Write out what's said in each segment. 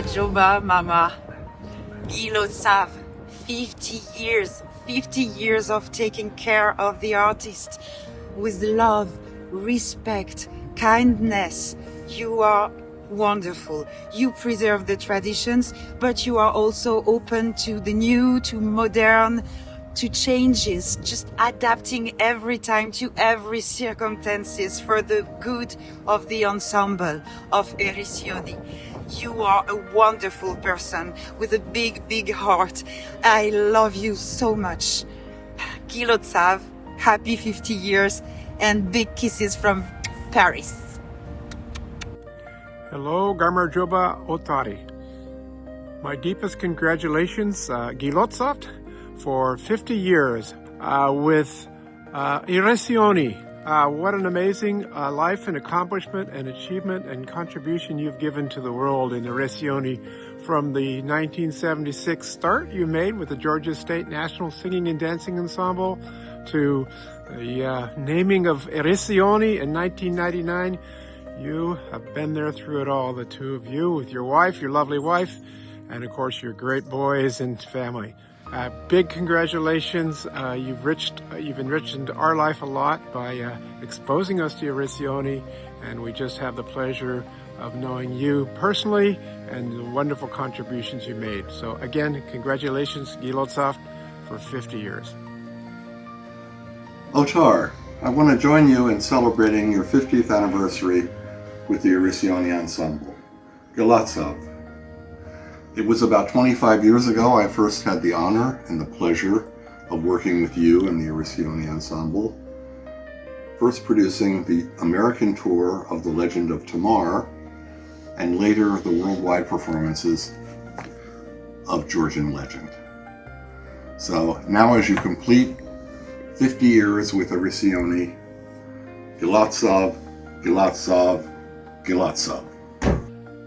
Joba Mama. Gilotsav, 50 years of taking care of the artist with love, respect, kindness. You are wonderful. You preserve the traditions, but you are also open to the new, to modern, to changes, just adapting every time to every circumstances for the good of the ensemble of Erisioni. You are a wonderful person with a big heart. I love you so much. Gilotsav, happy 50 years and big kisses from Paris. Hello, Gamar Joba Otari. My deepest congratulations, Gilotsav, for 50 years with Erisioni. What an amazing life and accomplishment and achievement and contribution you've given to the world in Erisioni from the 1976 start you made with the Georgia State National Singing and Dancing Ensemble to the naming of Erisioni in 1999. You have been there through it all, the two of you, with your wife, your lovely wife, and of course your great boys and family. Big congratulations. You've enriched our life a lot by exposing us to Erisioni, and we just have the pleasure of knowing you personally and the wonderful contributions you made. So again, congratulations, Gilotsav, for 50 years. Otar, I want to join you in celebrating your 50th anniversary with the Erisioni Ensemble. Gilotsav. It was about 25 years ago I first had the honor and the pleasure of working with you and the Erisioni Ensemble, first producing the American tour of The Legend of Tamar, and later the worldwide performances of Georgian Legend. So now as you complete 50 years with Erisioni, Gilotsav, Gilotsav, Gilotsav.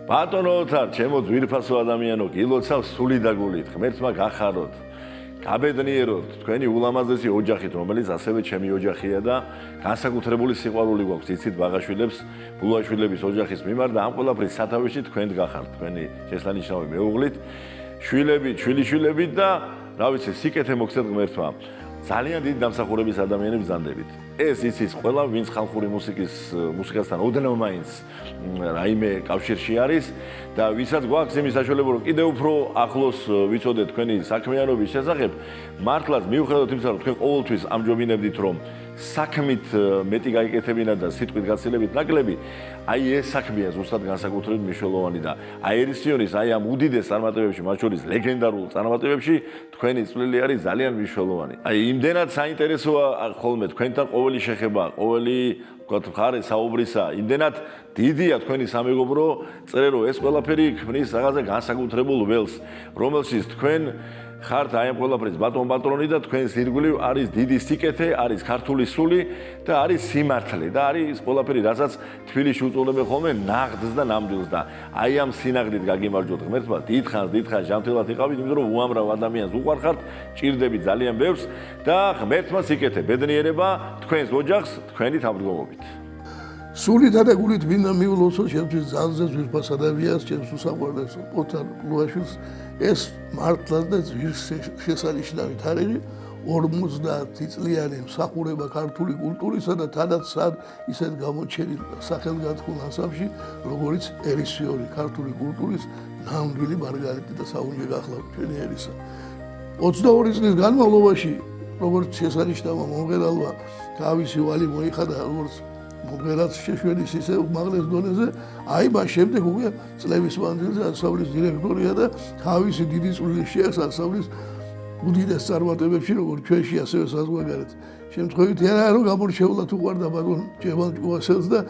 ბატონოთარ, ჩემო ძვირფასო ადამიანო, გილოცავ სული და გულით, ღმერთმა გახაროთ, გაბედნიეროთ თქვენი ულამაზესი ოჯახით, რომელიც ასევე ჩემი ოჯახია და განსაკუთრებული სიყვარული გვაქვს იცით ბაღაშვილებს, ბულაშვილების ოჯახის მიმართ და ამ ყველაფრის სათავეში თქვენ გახართ, თქვენი შესანიშნავი მეუღლით, შვილებით, შვილიშვილებით და რა ვიცი, სიკეთე მოგცეთ ღმერთმა. ძალიან დიდი დამსახურების ადამიანებს ზანდებით. ეს იცის ყველა, ვინც ხალხური მუსიკასთან ოდნავ მაინც რაიმე კავშირში არის და ვისაც გვაქვს იმის საშუალება, რომ კიდევ უფრო ახლოს ვიცოდეთ თქვენი საქმიანობის შესახებ, მართლაც მიუხედავად იმისა, რომ თქვენ ყოველთვის ამჯობინებდით, რომ საქმით მეტი გაიკეთებინა და სიტყვით გაცილებით ნაკლები, აი ეს საქმეა ზუსტად განსაკუთრებით მნიშვნელოვანი და აი ერისიონის აი ამ უდიდეს წარმატებებში, მათ შორის ლეგენდარულ წარმატებებში თქვენი წვლილი არის ძალიან მნიშვნელოვანი. აი იმდენად საინტერესოა ხოლმე თქვენთან ყოველი შეხება, ყოველი მხარე საუბრისა, იმდენად დიდია თქვენი სამეგობრო წერო, ეს ყველაფერი ქმნის რაღაცა განსაკუთრებულ ველს, რომელშიც თქვენ ხართ აი ამ ყველაფრის ბატონი და თქვენს ირგვლივ არის დიდი სიკეთე, არის ქართული სული და არის სიმართლე და არის ყველაფერი, რასაც თბილისში უწოდებენ ხოლმე ნაღდს და ნამდვილს და აი ამ სინაღდით გაგიმარჯვოთ ღმერთმა, დიდხანს ჟამთელად იყავით, იმიტომ რომ უამრავ ადამიანს უყვარხართ, ჭირდებით ძალიან ბევრს და ღმერთმა სიკეთე, ბედნიერება თქვენს ოჯახს, თქვენი თავმჯდომობით. სულითა და გულით მინდა მიულოცო ჩემთვის ძალზე ძვირფას ადამიანს, ჩემს უსაყვარლეს ოთარ ლუაშვილს, ეს მართლაც და ძვირს შესანიშნავი თარიღი 50 წლიანი მსახურება ქართული კულტურისა და თანაც სად ისეთ გამოჩენილ სახელგანთქმულ ანსამბლში, როგორც ერისიონი, ქართული კულტურის ნამდვილი მარგალიტი და საუნჯე გახლავთ ჩვენი ერისა. 22 წლის განმავლობაში, როგორც შესანიშნავმა მომღერალმა თავისი ვალი მოიხადა, როგორც მომღერალს შეშვენის ისე უმაღლეს დონეზე, აი მას შემდეგ უკვე წლების მანძილზე ანსამბლის დირექტორია და თავისი დიდი წვლილი შეეხს ანსამბლის უდიდეს წარმატებებში, როგორც ჩვენში, ასევე საზღვარგარეთ. შემთხვევით არაა, რომ გამორჩეულად უყვარდა ბატონ ჯემალ ჭუასელს და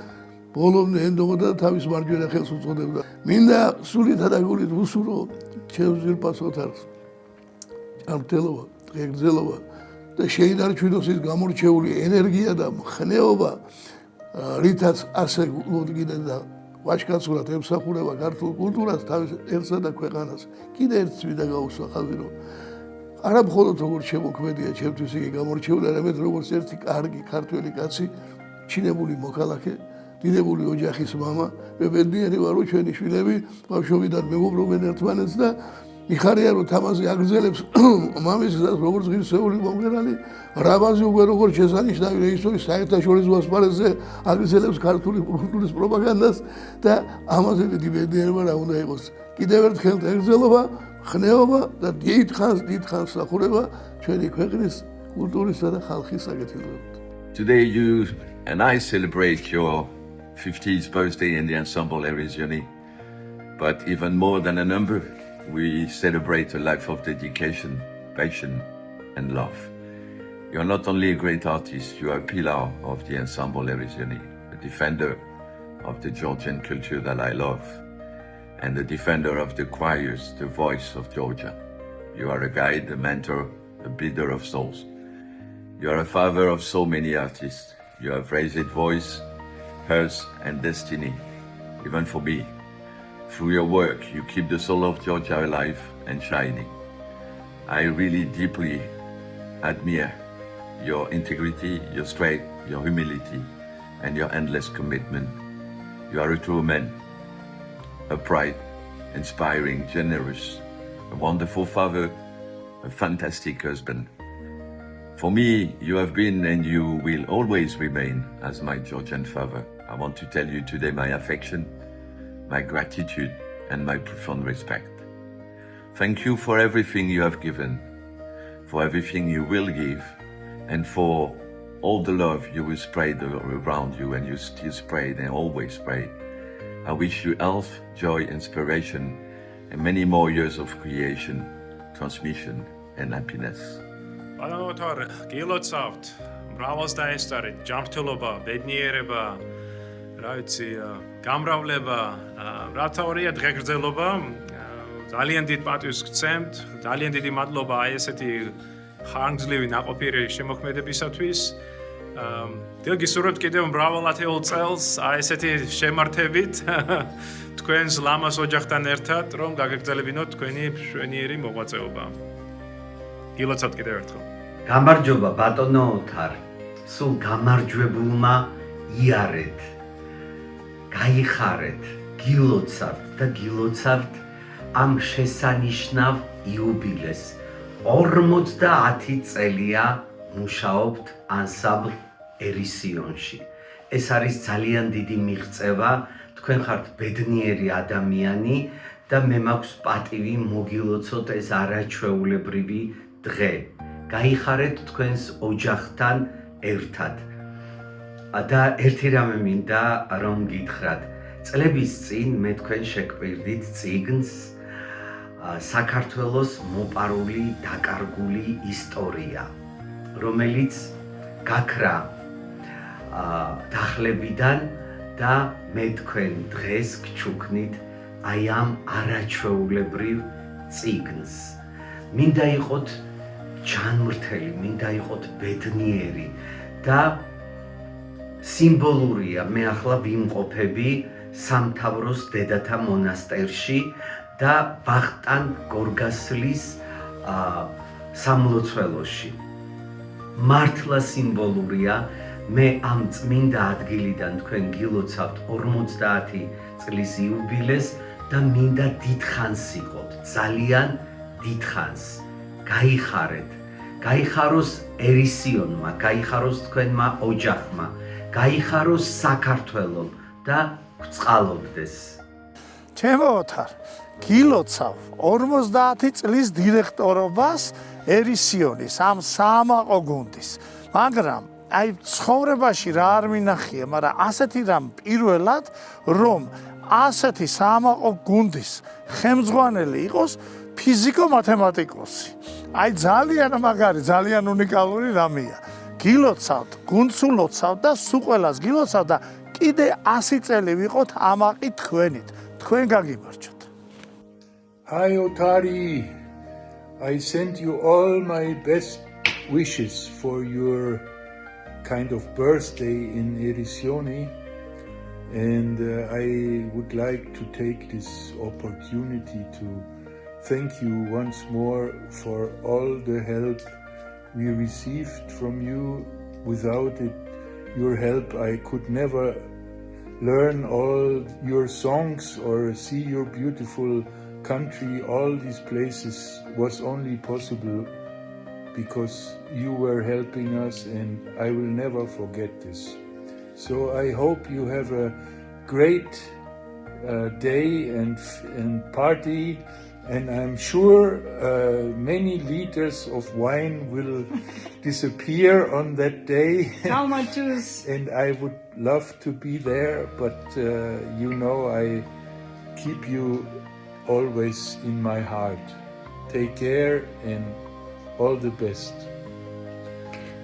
ბოლომდე ენდობოდა და თავის მარჯვენა ხელს უწოდებდა. მინდა სულითა და გულით უსურვო ჩემს ძვირფას ოთარს, ჭართელობა, ღერძელობა და შეინარჩუნოს ის გამორჩეული ენერგია და მხნეობა, რითაც ასე მოდგინე და ვაჟკაცურად ემსახურება ქართულ კულტურას, თავის ერთსა და ქვეყანას. კიდე ერთს მინდა გაუსვა ხაზი, რომ არა მხოლოდ როგორც შემოქმედია ჩემთვის იგი გამორჩეული, არამედ როგორც ერთი კარგი ქართველი კაცი, ჩინებული მოქალაქე დიდებული ოჯახის მამა. მე ბედნიერი ვარ, რომ ჩვენი შვილები ბავშვობიდან მეგობრობენ ერთმანეთს და მიხარია რომ თამაზი აგრძელებს მამისსაც როგორც ღირსეული მომღერალი, რაბაზი უკვე როგორც შესანიშნავი რეჟისორი საერთაშორისო ასპარეზზე აგრძელებს ქართული კულტურის პროპაგანდას და ამაზე დიდი ბედნიერება რა უნდა იყოს. კიდევ ერთხელ ეგრძელობა, ხნეობა და დიდ ხანს სახურება ჩვენი ქვეყნის კულტურისა და ხალხის საკეთილდღეობით. Today you and I celebrate your 50th birthday in the Ensemble Erisioni, but even more than a number, we celebrate a life of dedication, passion and love. You are not only a great artist, you are a pillar of the Ensemble Erisioni, a defender of the Georgian culture that I love, and a defender of the choirs, the voice of Georgia. You are a guide, a mentor, a builder of souls. You are a father of so many artists. You have raised voice, hers and destiny, even for me. Through your work, you keep the soul of Georgia alive and shining. I really deeply admire your integrity, your strength, your humility, and your endless commitment. You are a true man, upright, inspiring, generous, a wonderful father, a fantastic husband. For me, you have been and you will always remain as my Georgian father. I want to tell you today my affection, my gratitude, and my profound respect. Thank you for everything you have given, for everything you will give, and for all the love you will spread around you and you still spread and always spread. I wish you health, joy, inspiration, and many more years of creation, transmission, and happiness. Panaotar, გილოცავთ, მრავალს დაესწარეთ, ჯანმრთელობა, ბედნიერება, რა ვიცი, გამრავლება, რათავარია დღეგრძელობა, ძალიან დიდ პატივს გცემთ, ძალიან დიდი მადლობა აი ესეთი ხანგრძლივი ნაყოფიერი შემოქმედებისათვის. დილგისურვებთ კიდევ მრავალ ათეულ წელს აი ესეთი შემართებით თქვენს ლამას ოჯახთან ერთად, რომ გაგაგრძელებინოთ თქვენი მშვენიერი მოღვაწეობა. გილოცავთ კიდევ ერთხელ. გამარჯობა ბატონო ოთარ, სულ გამარჯვებულმა იარეთ, გაიხარეთ, გილოცავთ და გილოცავთ ამ შესანიშნავ იუბილეს. 50 წელია მუშაობთ ანსამბლ ერისიონში. ეს არის ძალიან დიდი მიღწევა, თქვენ ხართ ბედნიერი ადამიანი და მე მაქვს პატივი მოგილოცოთ ეს არაჩვეულებრივი დღე. გაიხარეთ თქვენს ოჯახთან ერთად. და ერთი რამე მინდა რომ გითხრათ. წლების წინ მე თქვენ შეგვირდით წიგნს საქართველოს მოპარული დაკარგული ისტორია, რომელიც გაქრა დახლებიდან და მე თქვენ დღეს გჩუქნით აი ამ არაჩვეულებრივ წიგნს. მინდა იყოთ ჯანმრთელი, მინდა იყოთ ბედნიერი და სიმბოლურია მე ახლა ვიმყოფები სამთავროს დედათა მონასტერში და ვახტანგ გორგასლის სამლოცველოში. მართლა სიმბოლურია მე ამ წმინდა ადგილიდან თქვენ გილოცავთ 50 წლის იუბილეს და მინდა დიდხანს იყოთ, ძალიან დიდხანს. გაიხარეთ, გაიხაროს ერისიონმა, გაიხაროს თქვენმა ოჯახმა, გაიხაროს საქართველომ და გწყალობდეს. ჩემო ოთარ, გილოცავ 50 წლის დირექტორობას ერისიონის ამ საამაყო გუნდის. მაგრამ აი ცხოვრებაში რა არ მინახია, მაგრამ ასეთი რამ პირველად რომ ასეთი საამაყო გუნდის ხელმძღვანელი იყოს ფიზიკო-მათემატიკოსი. აი ძალიან მაგარი, ძალიან უნიკალური რამეა. გილოცავთ, გუნდს ულოცავთ და სულ ყველას გილოცავთ და კიდე 100 წელი ვიყოთ ამაყი თქვენით. თქვენ გაგიმარჯოთ. Hi Otari, I send you all my best wishes for your kind of birthday in Erisioni, and I would like to take this opportunity to thank you once more for all the help we received from you. Without your help, I could never learn all your songs or see your beautiful country. All these places was only possible because you were helping us, and I will never forget this. So I hope you have a great day and party, and I'm sure many liters of wine will disappear on that day. How much juice? And I would love to be there, but I keep you always in my heart. Take care and all the best.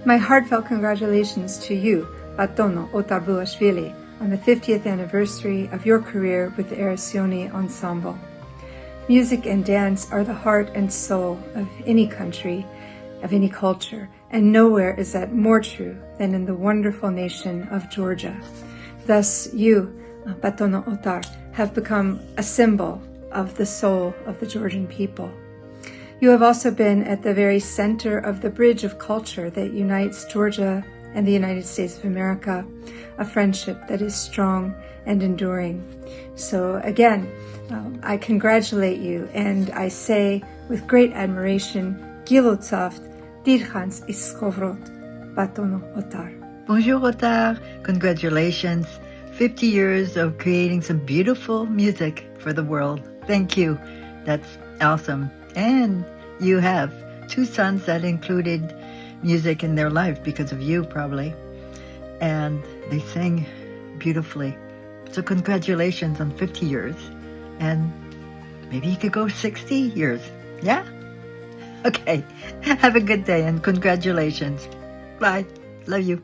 My heartfelt congratulations to you, Batono Otarbuashvili, on the 50th anniversary of your career with the Erisioni Ensemble. Music and dance are the heart and soul of any country, of any culture, and nowhere is that more true than in the wonderful nation of Georgia. Thus, you, Batono Otar, have become a symbol of the soul of the Georgian people. You have also been at the very center of the bridge of culture that unites Georgia and the United States of America, a friendship that is strong and enduring. So again, I congratulate you, and I say with great admiration, Gilotsaft, Dirchans Iskovrot, Batono Otar. Bonjour Otar, congratulations. 50 years of creating some beautiful music for the world. Thank you. That's awesome. And you have 2 sons that included music in their life because of you, probably. And they sing beautifully. So congratulations on 50 years. And maybe you could go 60 years. Yeah? Okay. Have a good day and congratulations. Bye. Love you.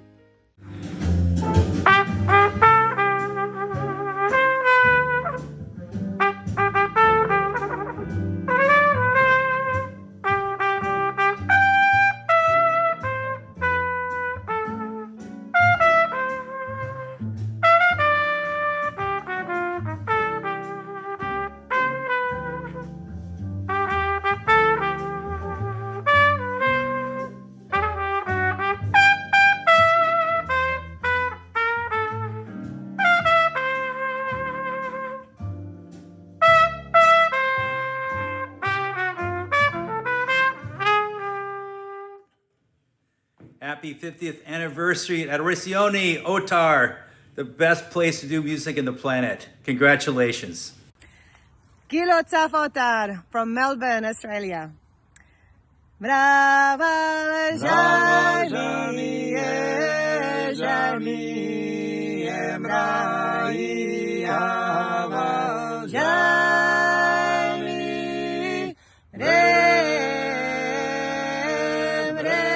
Happy 50th anniversary at Erisioni, Otar, the best place to do music in the planet. Congratulations. Gilotzaf Otar from Melbourne, Australia. Brava Jami, Jami, Emrai, Ava, Jami, Re, Re.